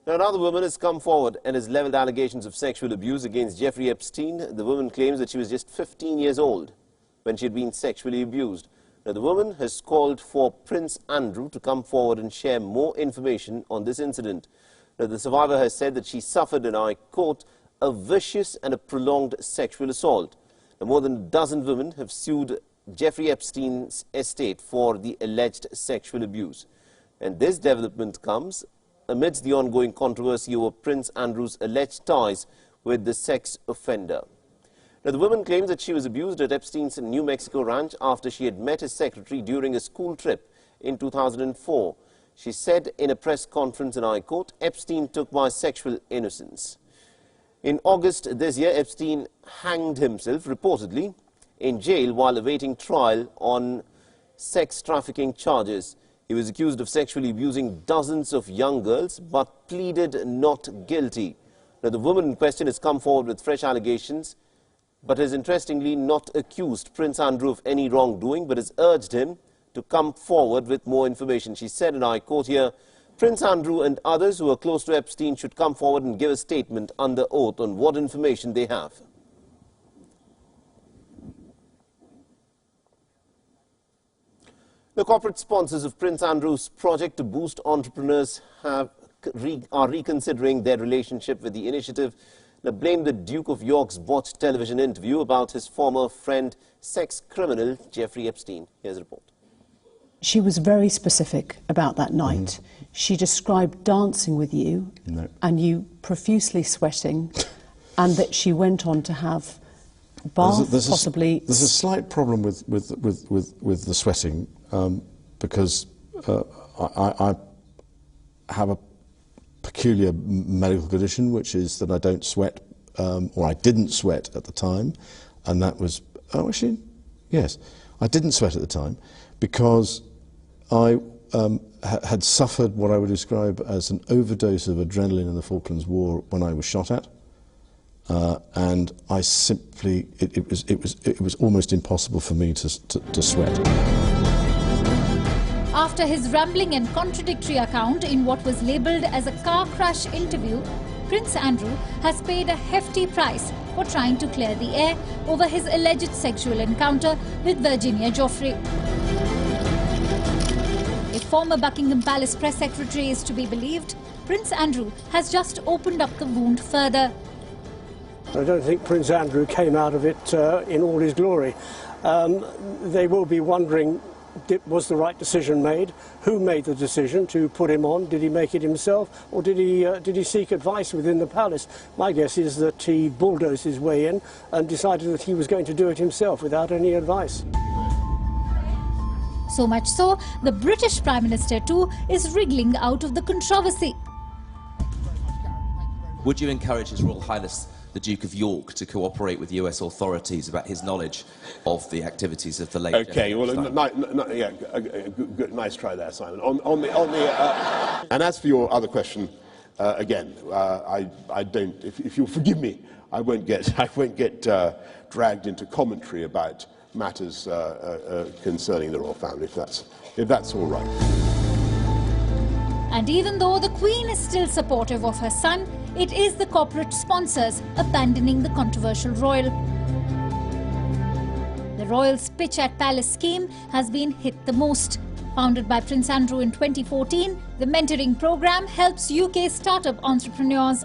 Now, another woman has come forward and has levelled allegations of sexual abuse against Jeffrey Epstein. The woman claims that she was just 15 years old when she had been sexually abused. Now, the woman has called for Prince Andrew to come forward and share more information on this incident. Now, the survivor has said that she suffered, and I quote, a vicious and a prolonged sexual assault. Now, more than a dozen women have sued Jeffrey Epstein's estate for the alleged sexual abuse. And this development comes amidst the ongoing controversy over Prince Andrew's alleged ties with the sex offender. Now, the woman claims that she was abused at Epstein's New Mexico ranch after she had met his secretary during a school trip in 2004. She said in a press conference, and I quote, Epstein took my sexual innocence. In August this year, Epstein hanged himself, reportedly, in jail while awaiting trial on sex trafficking charges. He was accused of sexually abusing dozens of young girls, but pleaded not guilty. Now, the woman in question has come forward with fresh allegations, but has interestingly not accused Prince Andrew of any wrongdoing, but has urged him to come forward with more information. She said, and I quote here, Prince Andrew and others who are close to Epstein should come forward and give a statement under oath on what information they have. The corporate sponsors of Prince Andrew's project to boost entrepreneurs are reconsidering their relationship with the initiative. They blame the Duke of York's botched television interview about his former friend, sex criminal Jeffrey Epstein. Here's a report. She was very specific about that night. She described dancing with you and you profusely sweating, and that she went on to have bath, possibly. There's a slight problem with the sweating because I have a peculiar medical condition, which is that I don't sweat, or I didn't sweat at the time, and that was, oh actually, yes, I didn't sweat at the time because I had suffered what I would describe as an overdose of adrenaline in the Falklands War when I was shot at, and I simply, it was almost impossible for me to sweat. After his rambling and contradictory account in what was labelled as a car crash interview, Prince Andrew has paid a hefty price for trying to clear the air over his alleged sexual encounter with Virginia Giuffre. If former Buckingham Palace press secretary is to be believed, Prince Andrew has just opened up the wound further. I don't think Prince Andrew came out of it in all his glory. They will be wondering, was the right decision made? Who made the decision to put him on? Did he make it himself, or did he seek advice within the palace? My guess is that he bulldozed his way in and decided that he was going to do it himself without any advice. So much so, the British Prime Minister too is wriggling out of the controversy. Would you encourage His Royal Highness the Duke of York to cooperate with US authorities about his knowledge of the activities of the late Okay, well, nice try there, Simon. And as for your other question, again, I don't. If you'll forgive me, I won't get dragged into commentary about matters concerning the royal family, if that's all right. And even though the Queen is still supportive of her son, it is the corporate sponsors abandoning the controversial royal. The royal's pitch at palace scheme has been hit the most. Founded by Prince Andrew in 2014, the mentoring program helps UK startup entrepreneurs.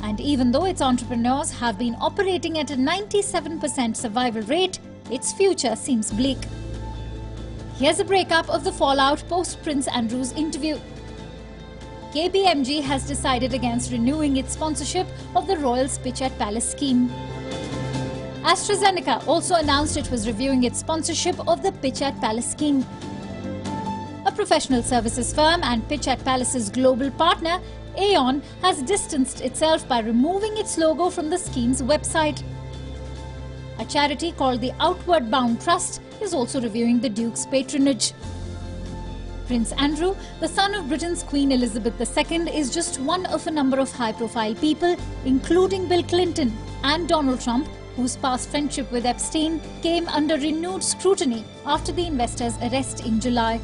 And even though its entrepreneurs have been operating at a 97% survival rate, its future seems bleak. Here's a breakup of the fallout post Prince Andrew's interview. KPMG has decided against renewing its sponsorship of the Royal's Pitch at Palace scheme. AstraZeneca also announced it was reviewing its sponsorship of the Pitch at Palace scheme. A professional services firm and Pitch at Palace's global partner, Wion, has distanced itself by removing its logo from the scheme's website. A charity called the Outward Bound Trust is also reviewing the Duke's patronage. Prince Andrew, the son of Britain's Queen Elizabeth II, is just one of a number of high-profile people, including Bill Clinton and Donald Trump, whose past friendship with Epstein came under renewed scrutiny after the investor's arrest in July.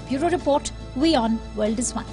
Bureau Report, Wion, World is One.